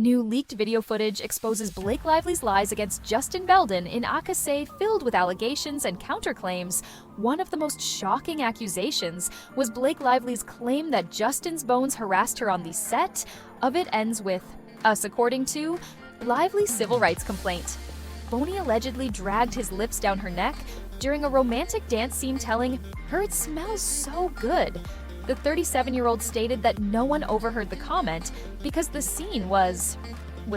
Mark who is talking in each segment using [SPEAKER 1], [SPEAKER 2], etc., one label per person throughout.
[SPEAKER 1] New leaked video footage exposes Blake Lively's lies against Justin Belden in a case filled with allegations and counterclaims. One of the most shocking accusations was Blake Lively's claim that Justin's bones harassed her on the set. Of it ends with us according to Lively's civil rights complaint. Boney allegedly dragged his lips down her neck during a romantic dance scene, telling her it smells so good. The 37-year-old stated that no one overheard the comment because the scene was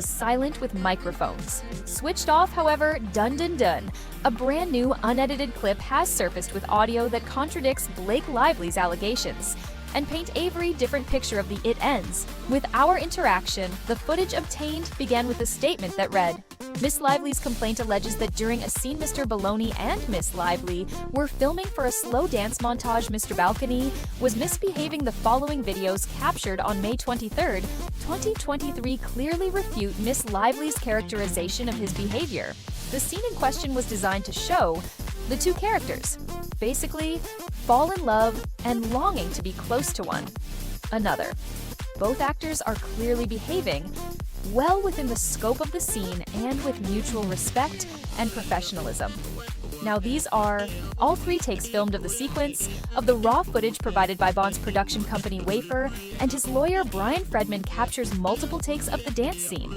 [SPEAKER 1] silent with microphones. Switched off, however, dun dun dun. A brand new unedited clip has surfaced with audio that contradicts Blake Lively's allegations and paint a very different picture of the It Ends. With our interaction, the footage obtained began with a statement that read, Miss Lively's complaint alleges that during a scene Mr. Baldoni and Miss Lively were filming for a slow dance montage. Mr. Baldoni was misbehaving. The following videos captured on May 23, 2023 clearly refute Miss Lively's characterization of his behavior. The scene in question was designed to show the two characters basically fall in love and longing to be close to one another. Both actors are clearly behaving well within the scope of the scene and with mutual respect and professionalism. Now these are all three takes filmed of the sequence of the raw footage provided by Bond's production company Wafer, and his lawyer Brian Fredman captures multiple takes of the dance scene.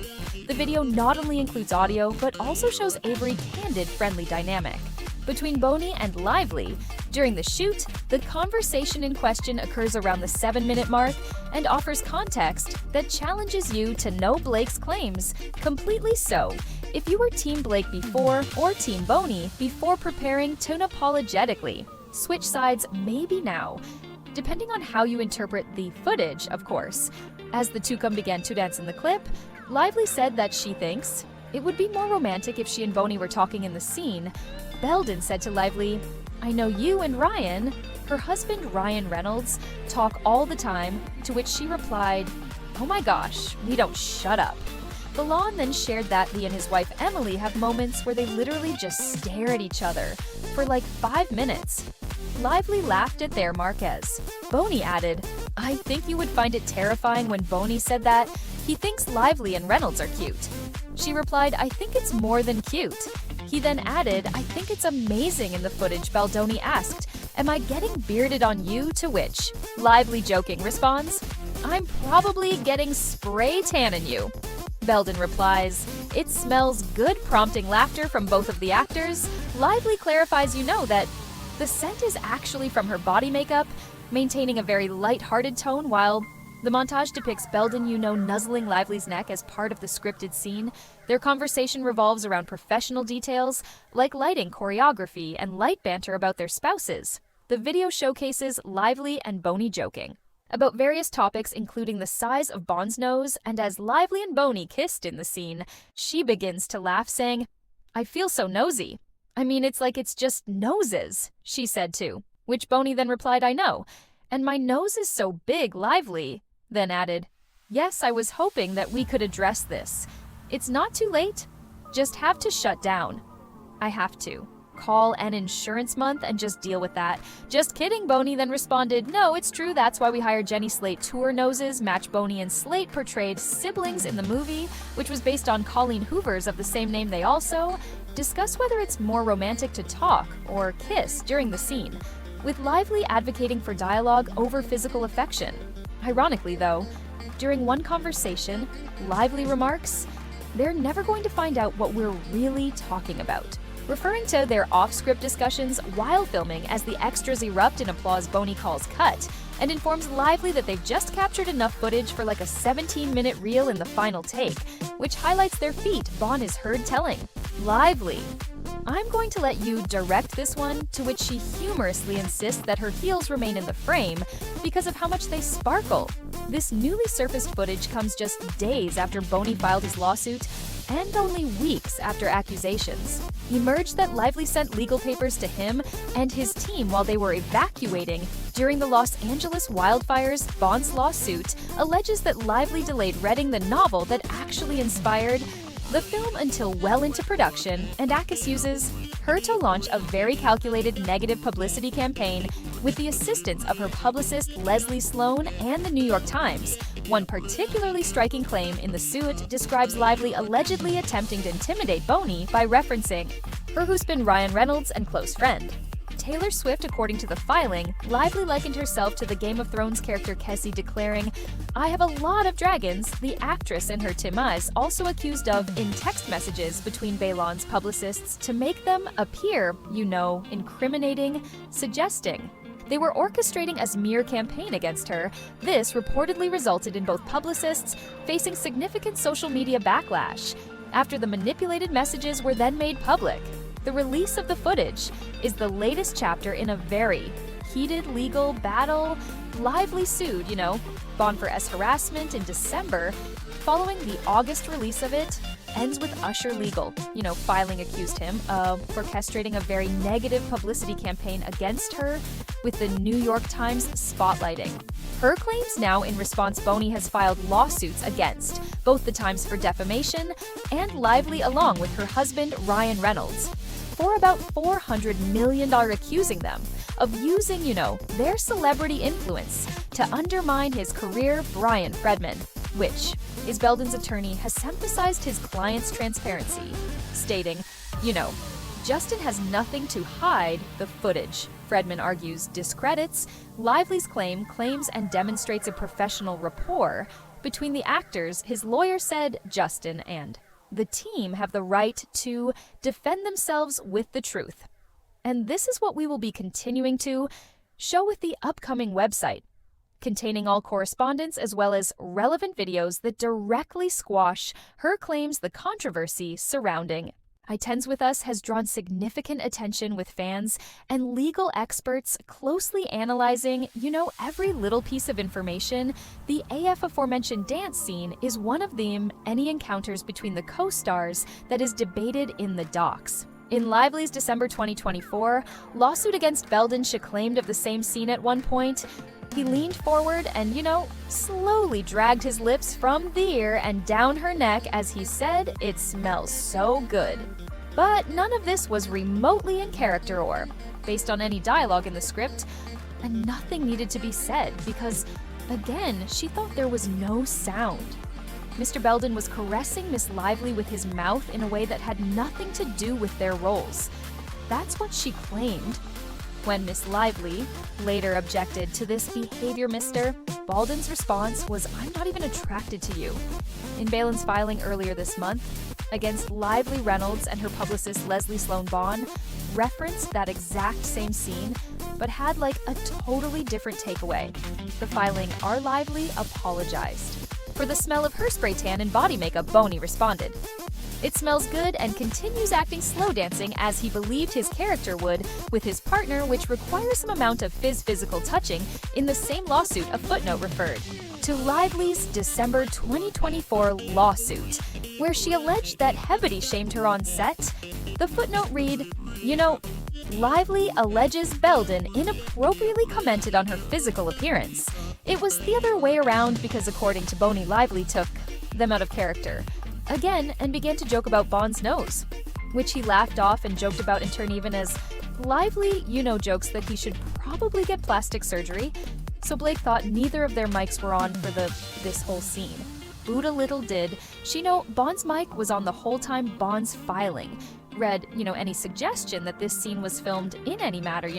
[SPEAKER 1] The video not only includes audio but also shows a very candid, friendly dynamic between Boney and Lively. During the shoot, the conversation in question occurs around the 7-minute mark and offers context that challenges you to know Blake's claims. Completely so. If you were Team Blake before or Team Boney before preparing to unapologetically switch sides maybe now, depending on how you interpret the footage, of course. As the two began to dance in the clip, Lively said that she thinks it would be more romantic if she and Boney were talking in the scene. Belden said to Lively, I know you and Ryan, her husband Ryan Reynolds, talk all the time, to which she replied, oh my gosh, we don't shut up. Baldoni then shared that he and his wife Emily have moments where they literally just stare at each other for like 5 minutes. Lively laughed at their Marquez. Boney added, I think you would find it terrifying when Boney said that he thinks Lively and Reynolds are cute. She replied, I think it's more than cute. He then added, I think it's amazing. In the footage, Baldoni asked, am I getting bearded on you? To which Lively joking responds, I'm probably getting spray tan in you. Belden replies, it smells good, prompting laughter from both of the actors. Lively clarifies that the scent is actually from her body makeup, maintaining a very light-hearted tone while the montage depicts Belden nuzzling Lively's neck as part of the scripted scene. Their conversation revolves around professional details like lighting, choreography, and light banter about their spouses. The video showcases Lively and Boney joking about various topics, including the size of Bond's nose, and as Lively and Boney kissed in the scene, she begins to laugh, saying, I feel so nosy. I mean, it's like it's just noses, she said too, which Boney then replied, I know, and my nose is so big. Lively then added, yes, I was hoping that we could address this. It's not too late, just have to shut down. I have to call an insurance month and just deal with that. Just kidding, Boney then responded, no, it's true, that's why we hired Jenny Slate. Tour noses match. Boney and Slate portrayed siblings in the movie, which was based on Colleen Hoover's of the same name. They also discuss whether it's more romantic to talk or kiss during the scene, with Lively advocating for dialogue over physical affection. Ironically, though, during one conversation, Lively remarks, they're never going to find out what we're really talking about, referring to their off-script discussions while filming. As the extras erupt in applause, Boney calls cut and informs Lively that they've just captured enough footage for like a 17-minute reel in the final take, which highlights their feet. Bond is heard telling Lively, I'm going to let you direct this one, to which she humorously insists that her heels remain in the frame because of how much they sparkle. This newly surfaced footage comes just days after Boney filed his lawsuit and only weeks after accusations emerged that Lively sent legal papers to him and his team while they were evacuating during the Los Angeles wildfires. Bond's lawsuit alleges that Lively delayed reading the novel that actually inspired the film until well into production, and Akis uses her to launch a very calculated negative publicity campaign with the assistance of her publicist Leslie Sloan and the New York Times. One particularly striking claim in the suit describes Lively allegedly attempting to intimidate Boni by referencing her husband Ryan Reynolds and close friend. Taylor Swift, according to the filing, Lively likened herself to the Game of Thrones character Kessie, declaring, "I have a lot of dragons." The actress and her Timaz also accused of in text messages between Baldoni's publicists to make them appear, incriminating, suggesting. They were orchestrating a smear campaign against her. This reportedly resulted in both publicists facing significant social media backlash after the manipulated messages were then made public. The release of the footage is the latest chapter in a very heated legal battle. Lively sued, Bond for harassment in December. Following the August release of it, ends with Usher Legal, filing accused him of orchestrating a very negative publicity campaign against her, with the New York Times spotlighting her claims. Now, in response, Boni has filed lawsuits against both the Times for defamation and Lively, along with her husband Ryan Reynolds, for about $400 million, accusing them of using, their celebrity influence to undermine his career. Brian Fredman, which is Baldon's attorney, has emphasized his client's transparency, stating, Justin has nothing to hide. The footage, Fredman argues, discredits Lively's claims and demonstrates a professional rapport between the actors. His lawyer said Justin and the team have the right to defend themselves with the truth. And this is what we will be continuing to show with the upcoming website, containing all correspondence as well as relevant videos that directly squash her claims. The controversy surrounding iTens with Us has drawn significant attention, with fans and legal experts closely analyzing, every little piece of information. The aforementioned dance scene is one of them. Any encounters between the co-stars that is debated in the docs. In Lively's December 2024 lawsuit against Baldon, she claimed of the same scene at one point. He leaned forward and, slowly dragged his lips from the ear and down her neck as he said, "It smells so good." But none of this was remotely in character or based on any dialogue in the script, and nothing needed to be said because, again, she thought there was no sound. Mr. Baldon was caressing Miss Lively with his mouth in a way that had nothing to do with their roles. That's what she claimed. When Miss Lively later objected to this behavior, Mr. Baldon's response was, "I'm not even attracted to you." In Baldon's filing earlier this month against Lively, Reynolds and her publicist Leslie Sloan Bond referenced that exact same scene, but had a totally different takeaway. The filing, "Our Lively apologized for the smell of her spray tan and body makeup." Boni responded, "It smells good," and continues acting slow dancing as he believed his character would with his partner, which requires some amount of physical touching. In the same lawsuit, a footnote referred to Lively's December 2024 lawsuit, where she alleged that Hebody shamed her on set. The footnote read, Lively alleges Baldon inappropriately commented on her physical appearance. It was the other way around because, according to Boni, Lively took them out of character again and began to joke about Bond's nose, which he laughed off and joked about in turn, even as Lively, jokes that he should probably get plastic surgery. So Blake thought neither of their mics were on for this whole scene. Buddha little did she know Bond's mic was on the whole time Bond's filing. Read, any suggestion that this scene was filmed in any matter,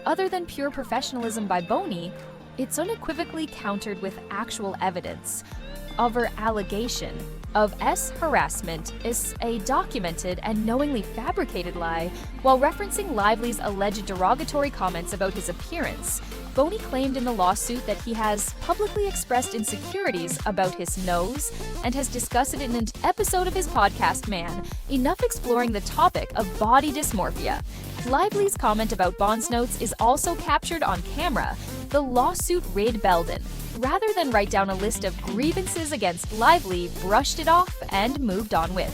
[SPEAKER 1] other than pure professionalism by Boni, it's unequivocally countered with actual evidence of her allegation of harassment is a documented and knowingly fabricated lie. While referencing Lively's alleged derogatory comments about his appearance, Boni claimed in the lawsuit that he has publicly expressed insecurities about his nose and has discussed it in an episode of his podcast, Man Enough, exploring the topic of body dysmorphia. Lively's comment about Bond's notes is also captured on camera. The lawsuit read Baldon, rather than write down a list of grievances against Lively, brushed it off and moved on with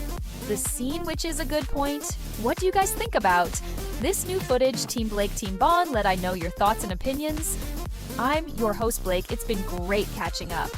[SPEAKER 1] the scene, which is a good point. What do you guys think about this new footage? Team Blake, Team Bond, let I know your thoughts and opinions. I'm your host, Blake. It's been great catching up.